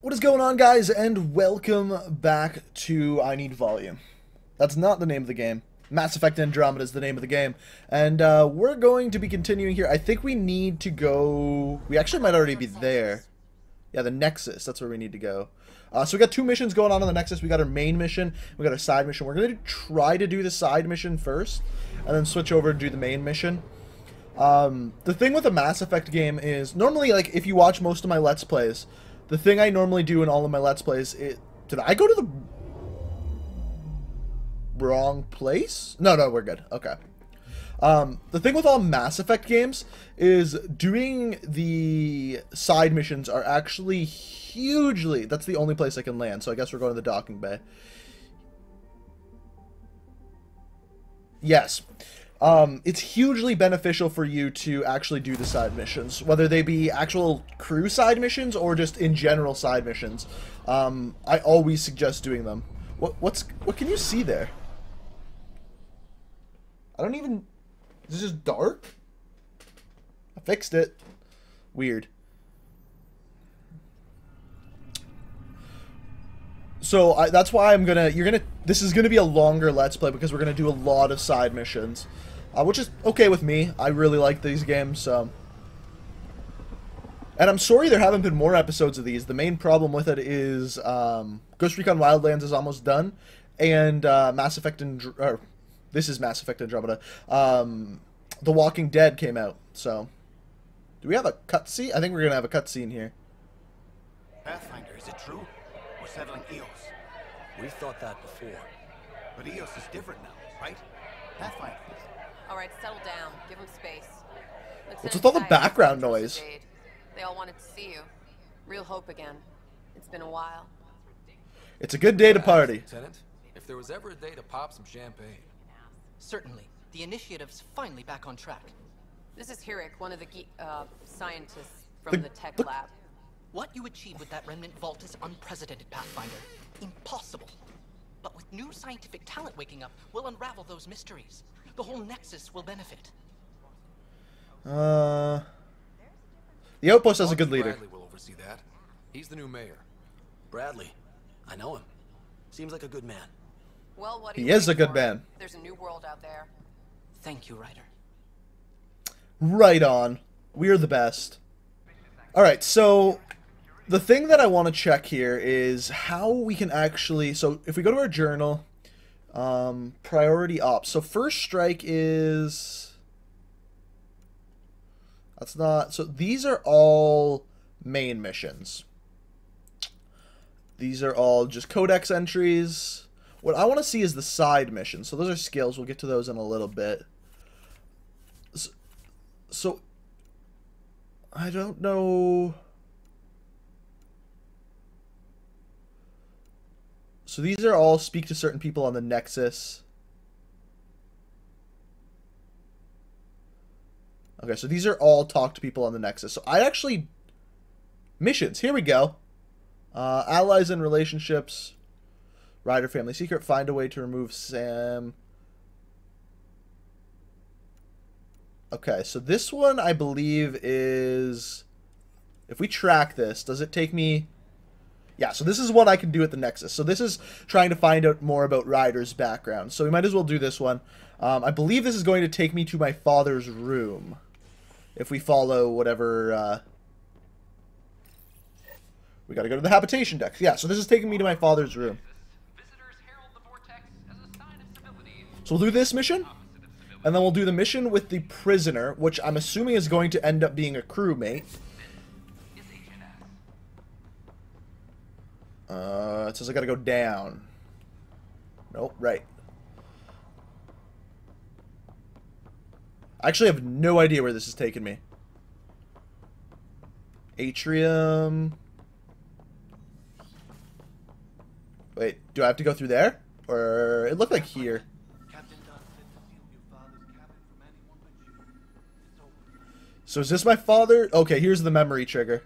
What is going on, guys, and welcome back to I Need Volume. That's not the name of the game. Mass Effect Andromeda is the name of the game. And we're going to be continuing here. I think we need to go... We actually might already be there. Yeah, the Nexus. That's where we need to go. So we got two missions going on the Nexus. We got our main mission. We got our side mission. We're going to try to do the side mission first, and then switch over and do the main mission. The thing with a Mass Effect game is, normally, like, if you watch most of my Let's Plays, the thing I normally do in all of my Let's Plays is... Did I go to the wrong place? No, we're good. Okay. The thing with all Mass Effect games is doing the side missions are actually hugely... That's the only place I can land, so I guess we're going to the docking bay. Yes. It's hugely beneficial for you to actually do the side missions, whether they be actual crew side missions or just in general side missions. I always suggest doing them. What can you see there? I don't even... Is this just dark? I fixed it. Weird. So that's why I'm gonna... This is gonna be a longer Let's Play because we're gonna do a lot of side missions. Which is okay with me. I really like these games, so... And I'm sorry there haven't been more episodes of these. The main problem with it is Ghost Recon Wildlands is almost done, and Mass Effect this is Mass Effect Andromeda. The Walking Dead came out, so... Do we have a cutscene? I think we're going to have a cutscene here. Pathfinder, is it true? We're settling Eos. We've thought that before. But Eos is different now, right? Pathfinder. Alright, settle down. Give them space. What's with all the background noise? They all wanted to see you. Real hope again. It's been a while. It's a good day to party. Lieutenant, if there was ever a day to pop some champagne. Certainly. The initiative's finally back on track. This is Hirik, one of the scientists from the tech lab. What you achieved with that remnant vault is unprecedented, Pathfinder. Impossible. But with new scientific talent waking up, we'll unravel those mysteries. The whole Nexus will benefit. The Outpost has a good leader. Bradley will oversee that. He's the new mayor. Bradley. I know him. Seems like a good man. Well, what He is a good man. There's a new world out there. Thank you, Ryder. Right on. We're the best. Alright, so... The thing that I want to check here is how we can actually... So, if we go to our journal... priority ops. So, first strike is... That's not... So, these are all main missions. These are all just codex entries. What I want to see is the side missions. So, those are skills. We'll get to those in a little bit. So I don't know... So, these are all speak to certain people on the Nexus. Okay, so these are all talk to people on the Nexus. So I actually... Missions. Here we go. Allies and relationships. Ryder family secret. Find a way to remove Sam. Okay, so this one I believe is... If we track this, does it take me... Yeah, so this is one I can do at the Nexus. So this is trying to find out more about Ryder's background. So we might as well do this one. I believe this is going to take me to my father's room. If we follow whatever... We gotta go to the habitation deck. Yeah, so this is taking me to my father's room. So we'll do this mission. And then we'll do the mission with the prisoner, which I'm assuming is going to end up being a crewmate. It says I gotta go down. Nope, right. I actually have no idea where this is taking me. Atrium. Wait, do I have to go through there? Or it looked like here. So is this my father? Okay, here's the memory trigger.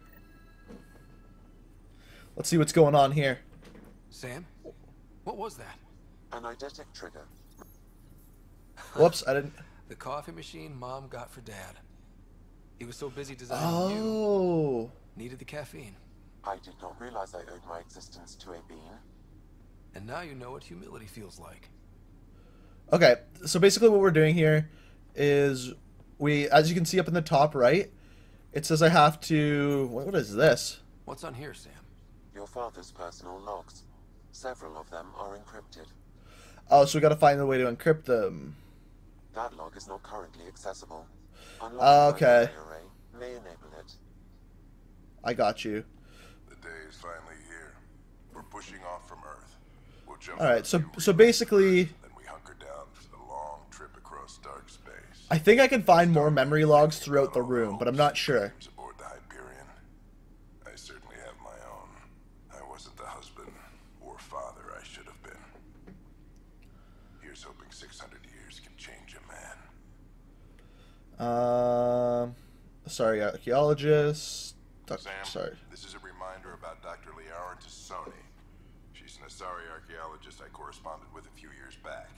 Let's see what's going on here. Sam? What was that? An eidetic trigger. Whoops, I didn't... The coffee machine Mom got for Dad. He was so busy designing Oh. you. Needed the caffeine. I did not realize I owed my existence to a being. And now you know what humility feels like. Okay, so basically what we're doing here is as you can see up in the top right, it says I have to, what is this? What's on here, Sam? Your father's personal logs. Several of them are encrypted. Oh, so we gotta find a way to encrypt them. That log is not currently accessible. Okay. Unlocking my array may enable it. I got you. The day is finally here. We're pushing off from Earth. We'll jump. All right, so basically, then we hunker down for the long trip across dark space. I think I can find more memory logs throughout the room, but I'm not sure. Aboard the Hyperion. I certainly have my own. I wasn't the husband or father I should have been. Here's hoping 600 years can change a man. Sorry, archaeologist. Sam, Sorry. this is a reminder about Dr. Liara Tassoni. She's an Asari archaeologist I corresponded with a few years back.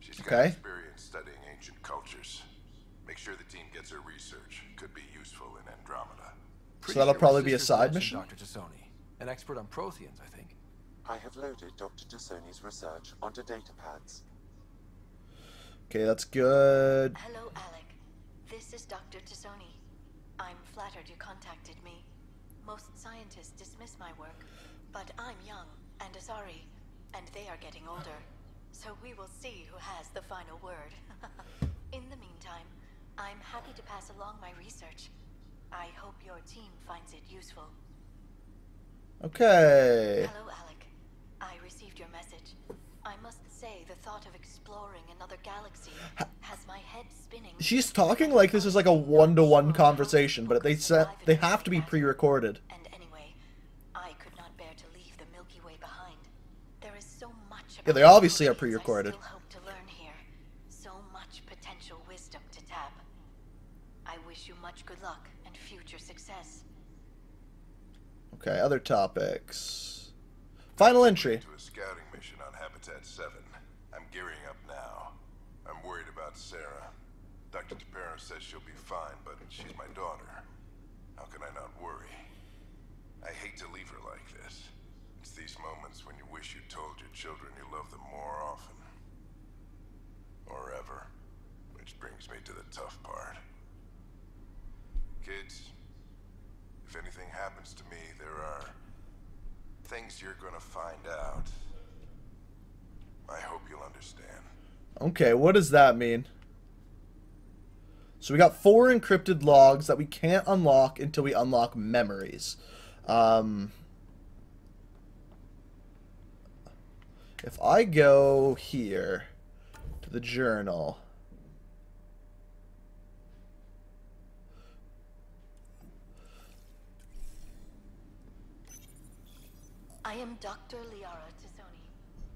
She's got experience studying ancient cultures. Make sure the team gets her research. Could be useful in Andromeda. So that'll probably be a side mission? Dr. Tassoni, an expert on Protheans, I think. I have loaded Dr. Tassoni's research onto data pads. Okay, that's good. Hello, Alec. This is Dr. Tassoni. I'm flattered you contacted me. Most scientists dismiss my work, but I'm young and Asari, and they are getting older. So we will see who has the final word. In the meantime, I'm happy to pass along my research. I hope your team finds it useful. Okay. Hello, Alec. I received your message. I must say the thought of exploring another galaxy has my head spinning. She's talking like this is like a one-to-one conversation, but they have to be pre-recorded. And anyway, I could not bear to leave the Milky Way behind. There is so much about Yeah, they obviously are pre-recorded. I still hope to learn here. So much potential wisdom to tap. I wish you much good luck and future success. Okay, other topics. Final entry. To a scouting mission on Habitat 7. I'm gearing up now. I'm worried about Sara. Dr. Tapero says she'll be fine, but she's my daughter. How can I not worry? I hate to leave her like this. It's these moments when you wish you told your children you love them more often. Or ever. Which brings me to the tough part. Kids, if anything happens to me, there are things you're gonna find out. I hope you'll understand. Okay, what does that mean? So we got 4 encrypted logs that we can't unlock until we unlock memories. If I go here to the journal. I am Dr. Liara Tassoni,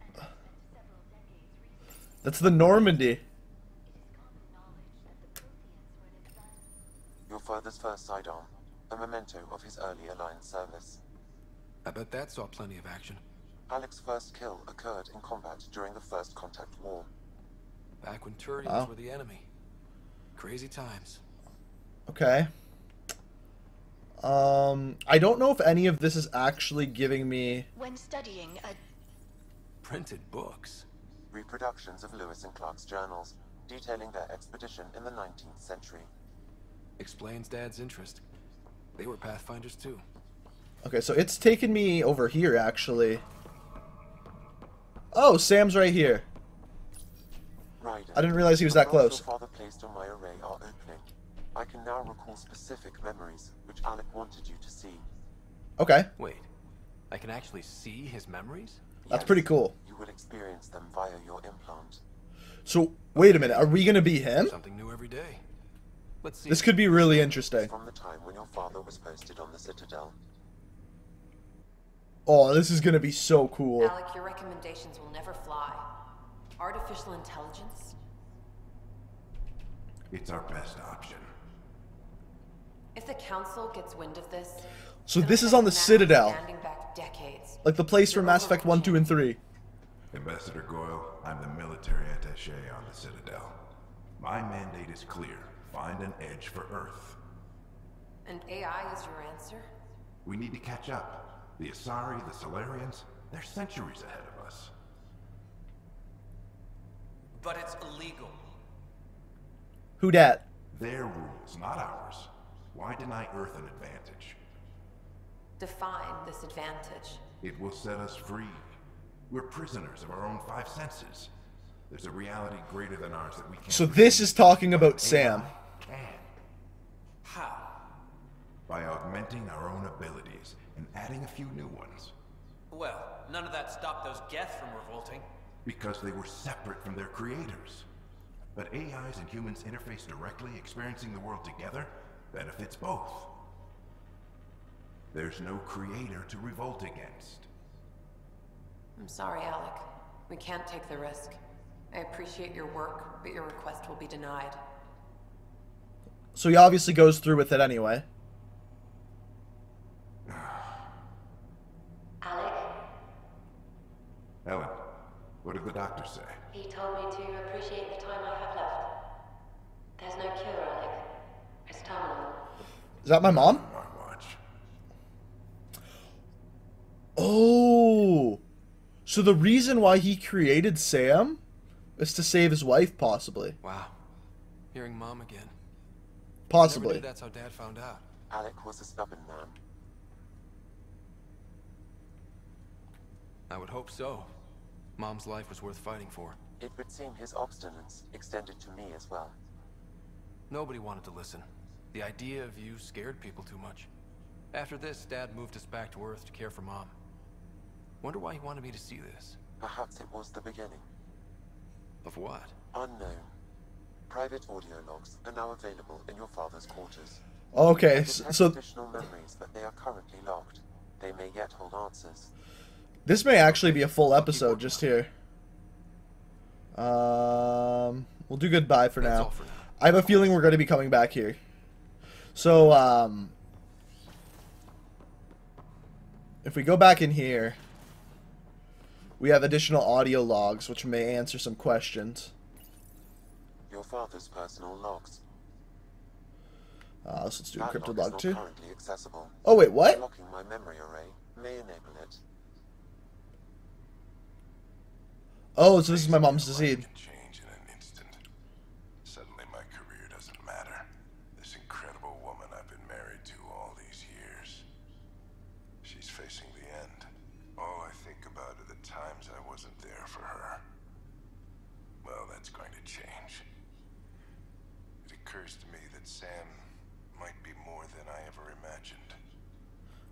and I spent several decades researching. That's the Normandy. It is common knowledge that the Protheans were an advanced. Your father's first sidearm, a memento of his early Alliance service. I bet that saw plenty of action. Alec's first kill occurred in combat during the First Contact War. Back when Turians were the enemy. Crazy times. Okay. I don't know if any of this is actually giving me... When studying a Printed books. Reproductions of Lewis and Clark's journals, detailing their expedition in the 19th century. Explains Dad's interest. They were Pathfinders too. Okay, so it's taken me over here, actually. Oh, Sam's right here. Ryder, I didn't realize he was that the logs close. your father placed on my array are opening. I can now recall specific memories, which Alec wanted you to see. Okay, Wait, I can actually see his memories? that's Yes, pretty cool. You will experience them via your implant. So, wait a minute, are we gonna be him? Something new every day. Let's see. This could be really interesting. From the time when your father was posted on the Citadel. Oh, this is gonna be so cool. Alec, your recommendations will never fly. Artificial intelligence? It's our best option. If the Council gets wind of this... So it'll this is set on the Mass Citadel. standing back decades. Like the place from Mass Effect 1, 2, and 3. Ambassador Goyle, I'm the military attaché on the Citadel. My mandate is clear. Find an edge for Earth. And AI is your answer? We need to catch up. The Asari, the Solarians, they're centuries ahead of us. But it's illegal. Who dat? Their rules, not ours. Why deny Earth an advantage? Define this advantage. It will set us free. We're prisoners of our own five senses. There's a reality greater than ours that we can't. So this is talking about Sam. Can. How? By augmenting our own abilities and adding a few new ones. Well, none of that stopped those Geth from revolting. Because they were separate from their creators. But AIs and humans interface directly, experiencing the world together, benefits both. There's no creator to revolt against. I'm sorry, Alec. We can't take the risk. I appreciate your work, but your request will be denied. So he obviously goes through with it anyway. Alec? Ellen, what did the doctor say? He told me to appreciate the time I have left. There's no cure, Alec. It's terminal. Is that my mom? My watch. Oh. So the reason why he created Sam is to save his wife, possibly. Wow. Hearing Mom again. Possibly. Never knew that's how Dad found out. Alec was a stubborn man. I would hope so. Mom's life was worth fighting for. It would seem his obstinance extended to me as well. Nobody wanted to listen. The idea of you scared people too much. After this, Dad moved us back to Earth to care for Mom. Wonder why he wanted me to see this. Perhaps it was the beginning. Of what? Unknown. Private audio logs are now available in your father's quarters. Okay, They so detect additional memories, but they are currently locked. They may yet hold answers. this may actually be a full episode just here. We'll do goodbye for That's now. all for now. I have a feeling we're going to be coming back here. So, if we go back in here, we have additional audio logs, which may answer some questions. Your father's personal logs. So let's do That encrypted log log is not 2. currently accessible. Oh, wait, what? Unlocking my memory array may enable it. Oh, so this is my mom's disease. Can change in an instant. Suddenly my career doesn't matter. This incredible woman I've been married to all these years. She's facing the end. All I think about are the times I wasn't there for her. Well, that's going to change. It occurs to me that Sam might be more than I ever imagined.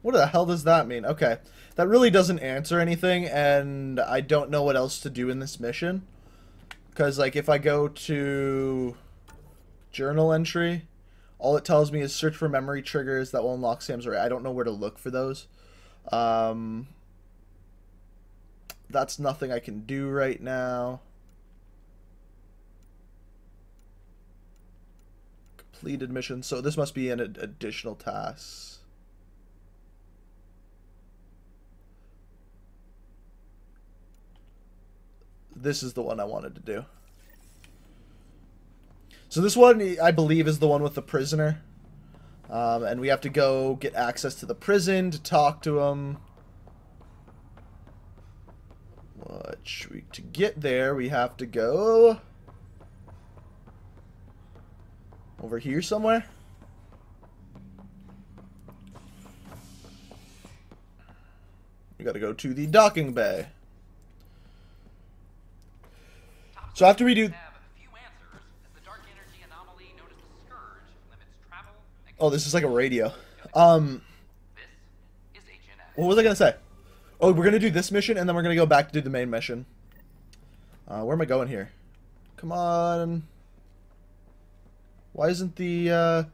What the hell does that mean? Okay. That really doesn't answer anything, and I don't know what else to do in this mission. Because, like, if I go to journal entry, all it tells me is search for memory triggers that will unlock Sam's array. I don't know where to look for those. That's nothing I can do right now. Completed mission. So this must be an additional task. This is the one I wanted to do. So this one, I believe, is the one with the prisoner. And we have to go get access to the prison to talk to him. To get there, we have to go over here somewhere. We gotta go to the docking bay. So after we do... Oh, this is like a radio. What was I gonna say? Oh, we're gonna do this mission, and then we're gonna go back to do the main mission. Where am I going here? Come on. Why isn't the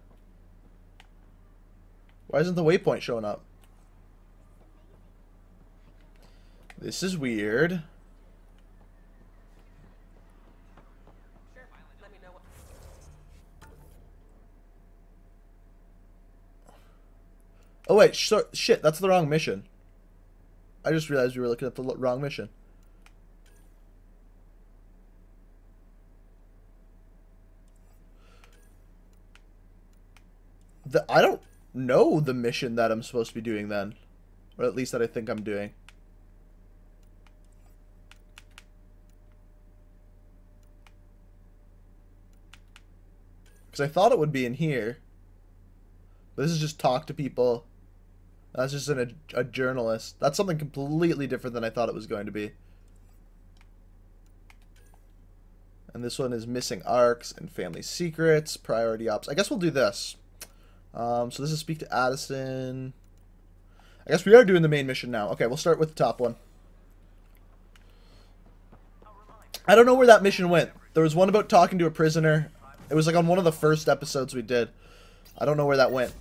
waypoint showing up? This is weird. Oh wait, shit, that's the wrong mission. I just realized we were looking at the wrong mission. I don't know the mission that I'm supposed to be doing then. Or at least that I think I'm doing. Because I thought it would be in here. But this is just talk to people. That's just a journalist. That's something completely different than I thought it was going to be. And this one is missing arcs and family secrets, priority ops. I guess we'll do this. So this is speak to Addison. I guess we are doing the main mission now. Okay, we'll start with the top one. I don't know where that mission went. There was one about talking to a prisoner. It was like on one of the first episodes we did. I don't know where that went.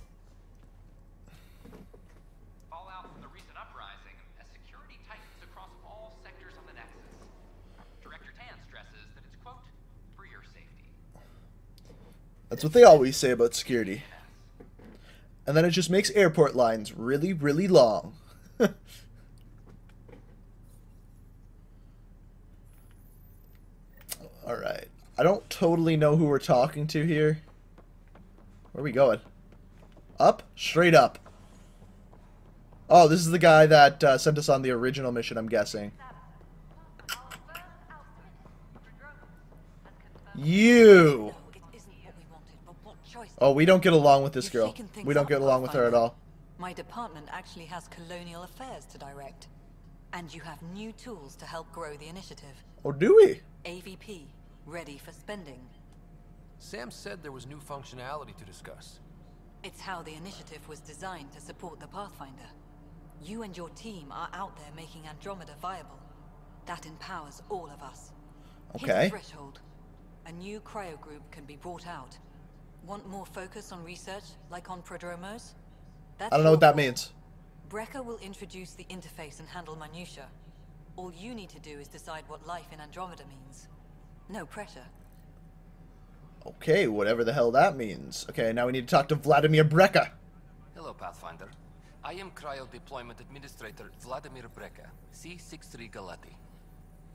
Fallout from the recent uprising as security tightens across all sectors of the Nexus. Director Tan stresses that it's, quote, for your safety. That's what they always say about security. And then it just makes airport lines really, really long. Alright. I don't totally know who we're talking to here. Where are we going? Up? Straight up. Oh, this is the guy that sent us on the original mission, I'm guessing. You! Oh, we don't get along with this girl. We don't get along with her at all. My department actually has colonial affairs to direct. And you have new tools to help grow the initiative. Oh, do we? AVP, ready for spending. Sam said there was new functionality to discuss. It's how the initiative was designed to support the Pathfinder. You and your team are out there making Andromeda viable. That empowers all of us. Okay. Hit a threshold. A new cryo group can be brought out. Want more focus on research, like on prodromos? I don't know what that means. Brecker will introduce the interface and handle minutiae. All you need to do is decide what life in Andromeda means. No pressure. Okay, whatever the hell that means. Okay, now we need to talk to Vladimir Brecker. Hello, Pathfinder. I am Cryo Deployment Administrator Vladimir Brecker, C-63 Galati.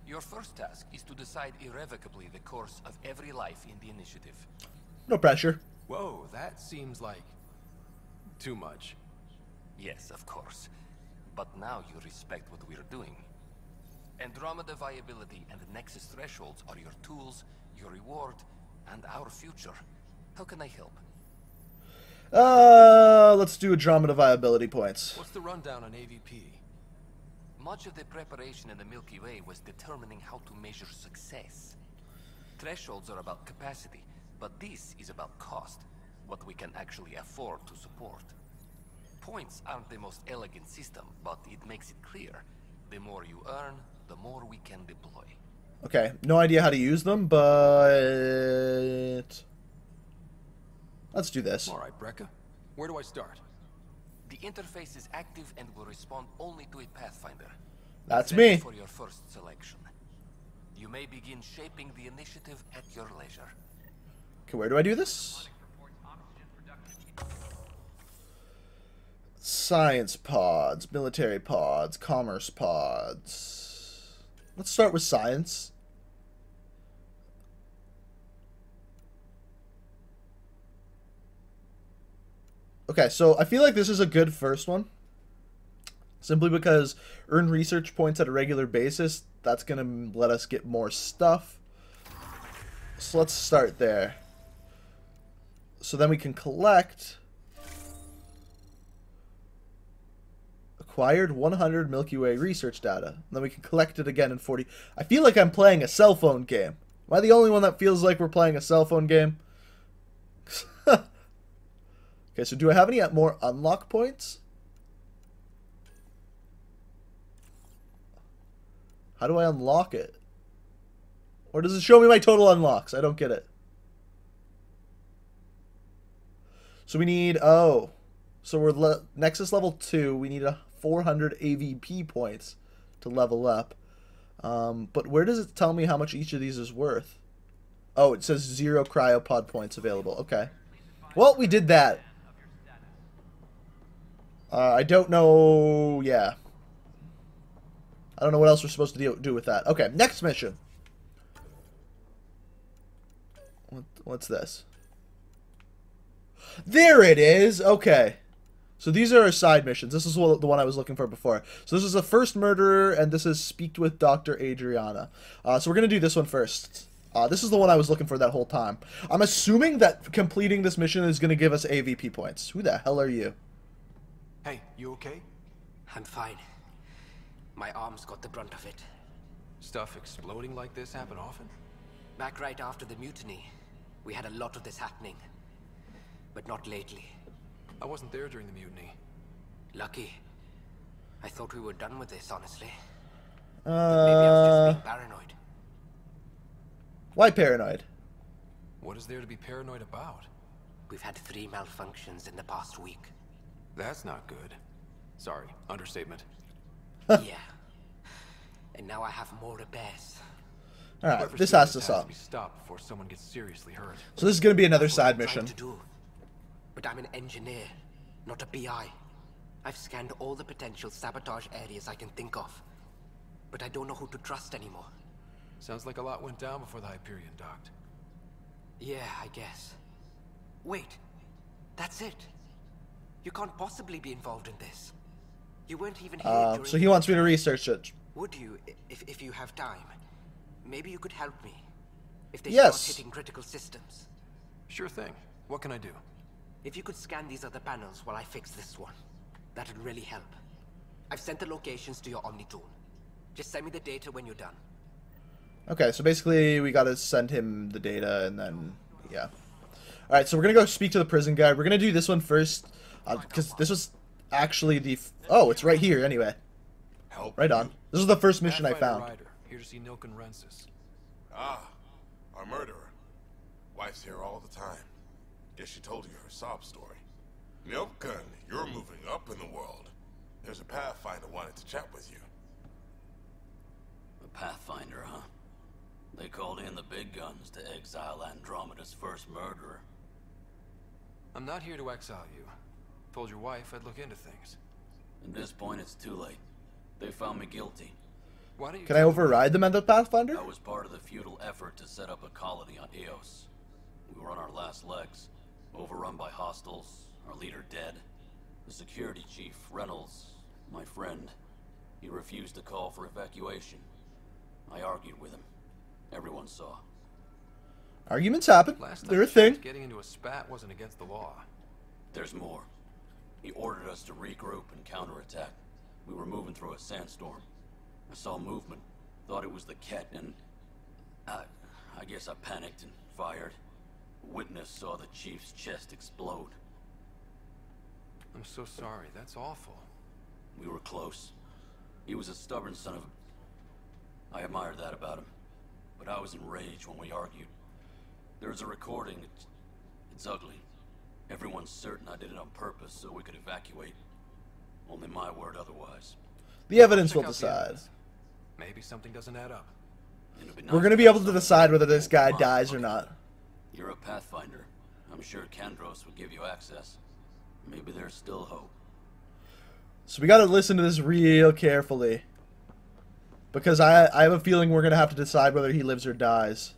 Your first task is to decide irrevocably the course of every life in the initiative. No pressure. Whoa, that seems like too much. Yes, of course. But now you respect what we're doing. Andromeda viability and Nexus thresholds are your tools, your reward, and our future. How can I help? Let's do Andromeda viability points. What's the rundown on AVP? Much of the preparation in the Milky Way was determining how to measure success. Thresholds are about capacity, but this is about cost, what we can actually afford to support. Points aren't the most elegant system, but it makes it clear. The more you earn, the more we can deploy. Okay, no idea how to use them, but let's do this. All right, Brecker. Where do I start? The interface is active and will respond only to a Pathfinder. That's Ready me. For your first selection. You may begin shaping the initiative at your leisure. Okay, where do I do this? Science pods, military pods, commerce pods. Let's start with science. Okay, so I feel like this is a good first one. Simply because earn research points at a regular basis, that's going to let us get more stuff. So let's start there. So then we can collect... Acquired 100 Milky Way research data. And then we can collect it again in 40... I feel like I'm playing a cell phone game. Am I the only one that feels like we're playing a cell phone game? Okay, so do I have any more unlock points? How do I unlock it? Or does it show me my total unlocks? I don't get it. So we need... Oh. So we're Nexus level 2. We need 400 AVP points to level up. But where does it tell me how much each of these is worth? Oh, it says 0 cryopod points available. Okay. Well, we did that. I don't know... Yeah. I don't know what else we're supposed to do with that. Okay, next mission. What's this? There it is! Okay. So these are our side missions. This is the one I was looking for before. So this is the first murderer, and this is Speak with Dr. Adriana. So we're going to do this one first. This is the one I was looking for that whole time. I'm assuming that completing this mission is going to give us AVP points. Who the hell are you? Hey, you okay? I'm fine. My arms got the brunt of it. Stuff exploding like this happen often? Back right after the mutiny, we had a lot of this happening. But not lately. I wasn't there during the mutiny. Lucky. I thought we were done with this, honestly. But maybe I was just being paranoid. Why paranoid? What is there to be paranoid about? We've had 3 malfunctions in the past week. That's not good. Sorry, understatement. Yeah. And now I have more repairs. Alright, this has to stop. Be stopped before someone gets seriously hurt. So this is going to be another side mission. But I'm an engineer, not a PI. I've scanned all the potential sabotage areas I can think of. But I don't know who to trust anymore. Sounds like a lot went down before the Hyperion docked. Yeah, I guess. Wait. That's it. You can't possibly be involved in this. You weren't even here during... So he wants me to research it. Would you, if you have time? Maybe you could help me. If they Yes. start hitting critical systems. Sure thing. What can I do? If you could scan these other panels while I fix this one, that'd really help. I've sent the locations to your Omni tool. Just send me the data when you're done. Okay, so basically we gotta send him the data and then, yeah. Alright, so we're gonna go speak to the prison guy. We're gonna do this one first, because this was actually the... Oh, it's right here anyway. Right on. This is the first mission I found. Ryder, here to see Nilken Rensis. Ah, our murderer. Wife's here all the time. Guess she told you her sob story. Nilken, you're moving up in the world. There's a Pathfinder wanted to chat with you. A Pathfinder, huh? They called in the big guns to exile Andromeda's first murderer. I'm not here to exile you. Told your wife I'd look into things. At this point, it's too late. They found me guilty. Why don't you... Can I override them at the Pathfinder? I was part of the futile effort to set up a colony on Eos. We were on our last legs, overrun by hostiles, our leader dead. The security chief, Reynolds, my friend, he refused to call for evacuation. I argued with him. Everyone saw. Arguments happen. They're a thing. Getting into a spat wasn't against the law. There's more. He ordered us to regroup and counterattack. We were moving through a sandstorm. I saw movement, thought it was the Ket, and I guess I panicked and fired. A witness saw the chief's chest explode. I'm so sorry. That's awful. We were close. He was a stubborn son of a... I admired that about him. But I was enraged when we argued. There's a recording. It's ugly. Everyone's certain I did it on purpose so we could evacuate. Only my word otherwise. The evidence will decide. Maybe something doesn't add up. We're going to be able to decide whether this guy dies or not. You're a Pathfinder. I'm sure Kandros would give you access. Maybe there's still hope. So we got to listen to this real carefully. Because I have a feeling we're going to have to decide whether he lives or dies.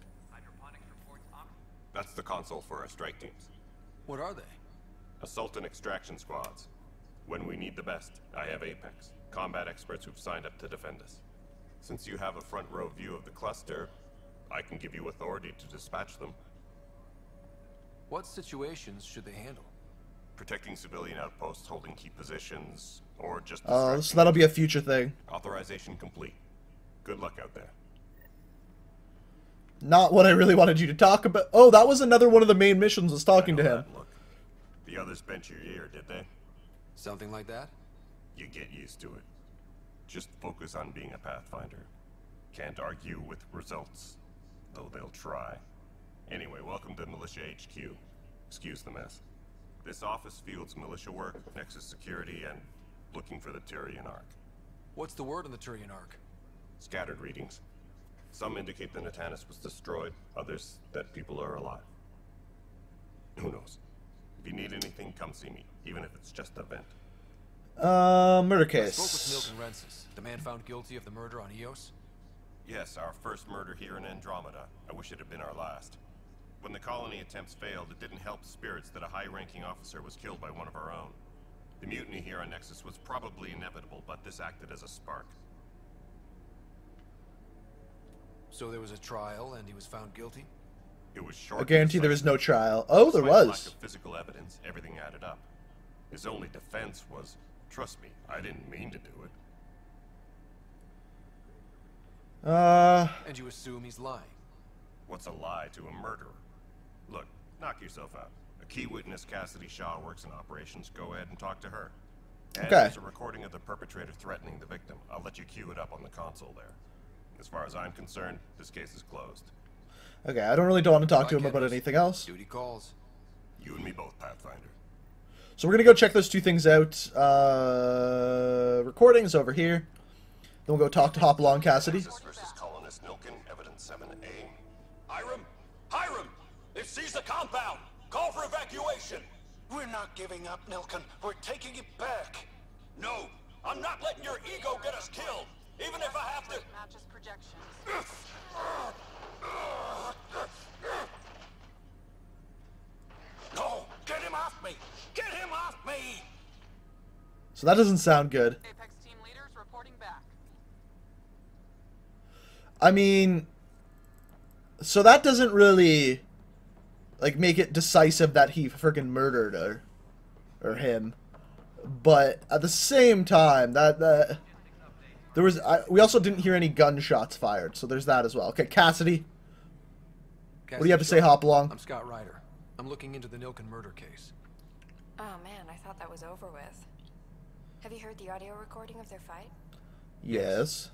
That's the console for our strike teams. What are they? Assault and extraction squads. When we need the best, I have Apex, combat experts who've signed up to defend us. Since you have a front row view of the cluster, I can give you authority to dispatch them. What situations should they handle? Protecting civilian outposts, holding key positions, or just... Oh, so that'll be a future thing. Authorization complete. Good luck out there. Not what I really wanted you to talk about. Oh, that was another one of the main missions, was talking to him. Look, the others bent your ear, did they? Something like that? You get used to it. Just focus on being a Pathfinder. Can't argue with results, though they'll try. Anyway, welcome to Militia HQ. Excuse the mess. This office fields militia work, Nexus security, and looking for the Turian Ark. What's the word on the Turian Ark? Scattered readings. Some indicate the Natanus was destroyed, others that people are alive. Who knows? If you need anything, come see me, even if it's just a vent. Murder case. I spoke with Nilken Rensis, the man found guilty of the murder on Eos. Yes, our first murder here in Andromeda. I wish it had been our last. When the colony attempts failed, it didn't help spirits that a high-ranking officer was killed by one of our own. The mutiny here on Nexus was probably inevitable, but this acted as a spark. So there was a trial and he was found guilty? It was short. I guarantee there was no trial. Oh, there was. Lack of physical evidence, everything added up. His only defense was, trust me, I didn't mean to do it. And you assume he's lying? What's a lie to a murderer? Look, knock yourself out. A key witness, Cassidy Shaw, works in operations. Go ahead and talk to her. And okay. There's a recording of the perpetrator threatening the victim. I'll let you cue it up on the console there. As far as I'm concerned, this case is closed. Okay, I don't want to talk to him about anything else. Duty calls. You and me both, Pathfinder. So we're gonna go check those two things out. Recordings over here. Then we'll go talk to Hopalong Cassidy. Versus colonist Nilkin, evidence 7A. Hiram! They've seized the compound! Call for evacuation! We're not giving up, Nilkin. We're taking it back. No! I'm not letting your ego get us killed! Even if I have to... Matches projections. No! Get him off me! Get him off me! So that doesn't sound good. Apex team leaders reporting back. I mean, so that doesn't really, like, make it decisive that he freaking murdered her, or him. But at the same time, there was, we also didn't hear any gunshots fired, so there's that as well. Okay, Cassidy. What do you have to say, Hopalong? I'm Sara Ryder. I'm looking into the Nilkin murder case. Oh man, I thought that was over with. Have you heard the audio recording of their fight? Yes.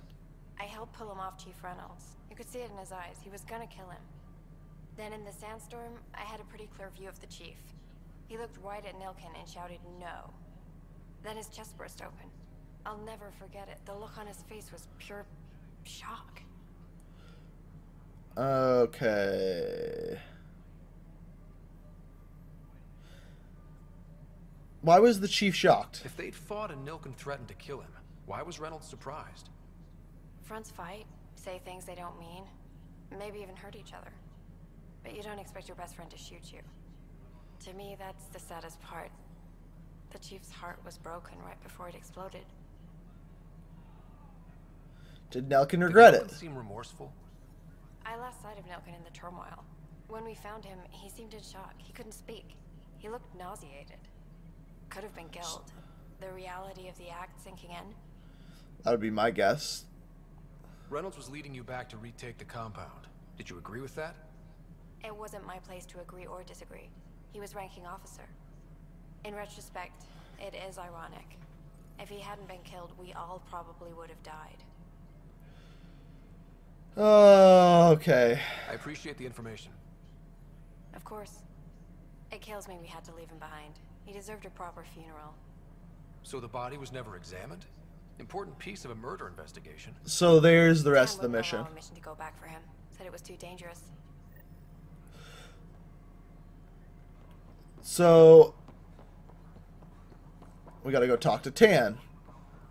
I helped pull him off Chief Reynolds. You could see it in his eyes. He was gonna kill him. Then in the sandstorm, I had a pretty clear view of the chief. He looked right at Nilkin and shouted no. Then his chest burst open. I'll never forget it. The look on his face was pure shock. Okay. Why was the chief shocked? If they'd fought and Nilkin threatened to kill him, why was Reynolds surprised? Fronts fight, say things they don't mean, maybe even hurt each other. But you don't expect your best friend to shoot you. To me, that's the saddest part. The chief's heart was broken right before it exploded. Did Nilkin regret it? Did Nilkin seem remorseful? I lost sight of Nilkin in the turmoil. When we found him, he seemed in shock. He couldn't speak. He looked nauseated. Could have been guilt. The reality of the act sinking in. That would be my guess. Reynolds was leading you back to retake the compound. Did you agree with that? It wasn't my place to agree or disagree. He was ranking officer. In retrospect, it is ironic. If he hadn't been killed, we all probably would have died. Oh, okay. I appreciate the information. Of course. It kills me we had to leave him behind. He deserved a proper funeral. So the body was never examined? Important piece of a murder investigation. So there's the rest of the mission. Allow a mission to go back for him. Said it was too dangerous. So we gotta go talk to Tan.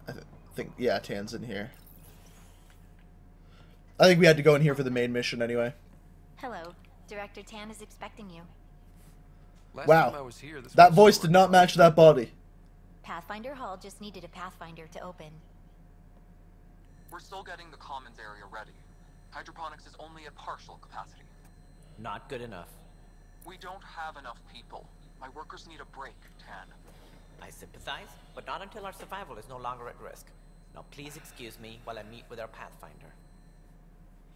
I think, yeah, Tan's in here. I think we had to go in here for the main mission anyway. Hello. Director Tan is expecting you. Last time I Wow. was here, this That was voice over. did not match that body. Pathfinder Hall just needed a Pathfinder to open. We're still getting the commons area ready. Hydroponics is only at partial capacity. Not good enough. We don't have enough people. My workers need a break, Tan. I sympathize, but not until our survival is no longer at risk. Now please excuse me while I meet with our Pathfinder.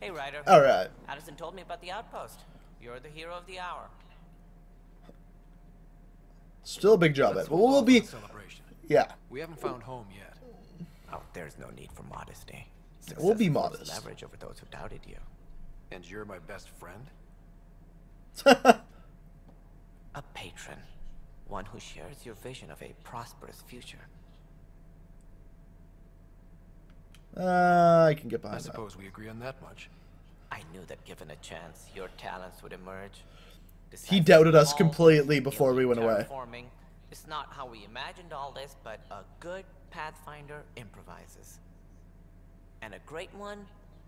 Hey, Ryder. Alright. Addison told me about the outpost. You're the hero of the hour. Still a big job at. But we'll be. Celebration. Yeah. We haven't found home yet. Oh, there's no need for modesty. We'll be Success modest. puts leverage over those who doubted you. And you're my best friend? A patron. One who shares your vision of a prosperous future. I can get I behind that. suppose we agree on that much. I knew that given a chance, your talents would emerge. He doubted us completely before we went away. Terraforming is not how we imagined all this, but a good Pathfinder improvises. And a great one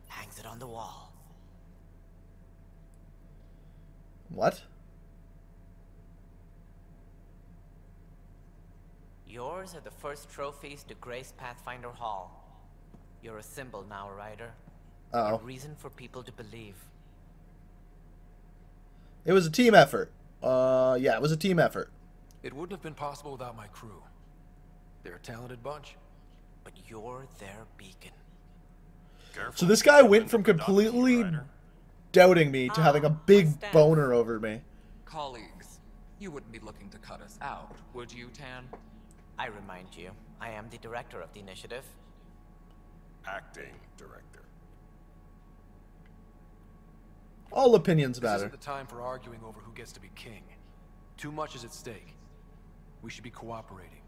hangs it on the wall. What? Yours are the first trophies to grace Pathfinder Hall. You're a symbol now, Ryder. Oh. A reason for people to believe. It was a team effort. Yeah, it was a team effort. It wouldn't have been possible without my crew. They're a talented bunch. But you're their beacon. So this guy went from completely doubting me to having a big boner over me. Colleagues, you wouldn't be looking to cut us out, would you, Tan? I remind you, I am the director of the initiative. Acting director. All opinions This matter. isn't the time for arguing over who gets to be king. Too much is at stake. We should be cooperating.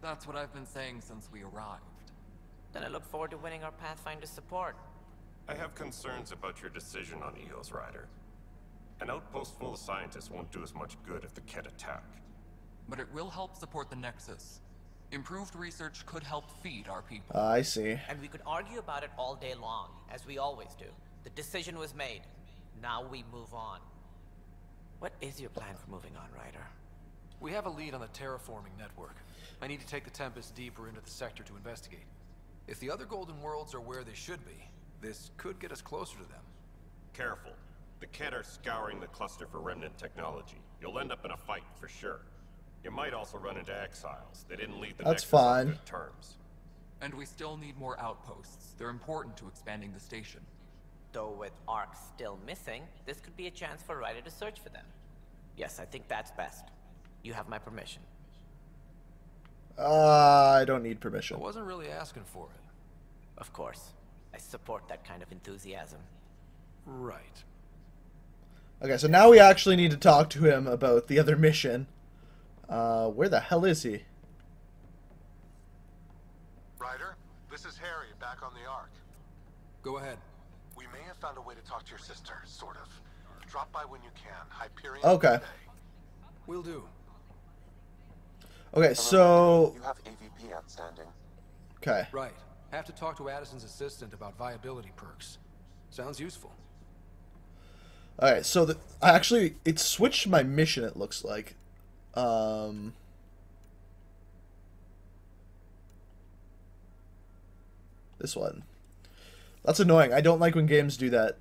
That's what I've been saying since we arrived. Then I look forward to winning our Pathfinder support. I have concerns about your decision on Eos, Ryder. An outpost full of scientists won't do as much good if the Kett attack. But it will help support the Nexus. Improved research could help feed our people. I see. And we could argue about it all day long, as we always do. The decision was made. Now we move on. What is your plan for moving on, Ryder? We have a lead on the terraforming network. I need to take the Tempest deeper into the sector to investigate. If the other Golden Worlds are where they should be, this could get us closer to them. Careful. The Kett are scouring the cluster for remnant technology. You'll end up in a fight for sure. You might also run into exiles. They didn't leave the That's Nexus fine. on good terms. And we still need more outposts. They're important to expanding the station. Though with Ark still missing, this could be a chance for Ryder to search for them. Yes, I think that's best. You have my permission. I don't need permission. I wasn't really asking for it. Of course. I support that kind of enthusiasm. Right. Okay, so now we actually need to talk to him about the other mission. Where the hell is he? Ryder, this is Harry, back on the Ark. Go ahead. We may have found a way to talk to your sister, sort of. Drop by when you can. Hyperion. Okay. Will do. Okay, so... You have AVP outstanding. Okay. Right. Have to talk to Addison's assistant about viability perks. Sounds useful. Alright, so actually, it switched my mission, it looks like. This one. That's annoying. I don't like when games do that.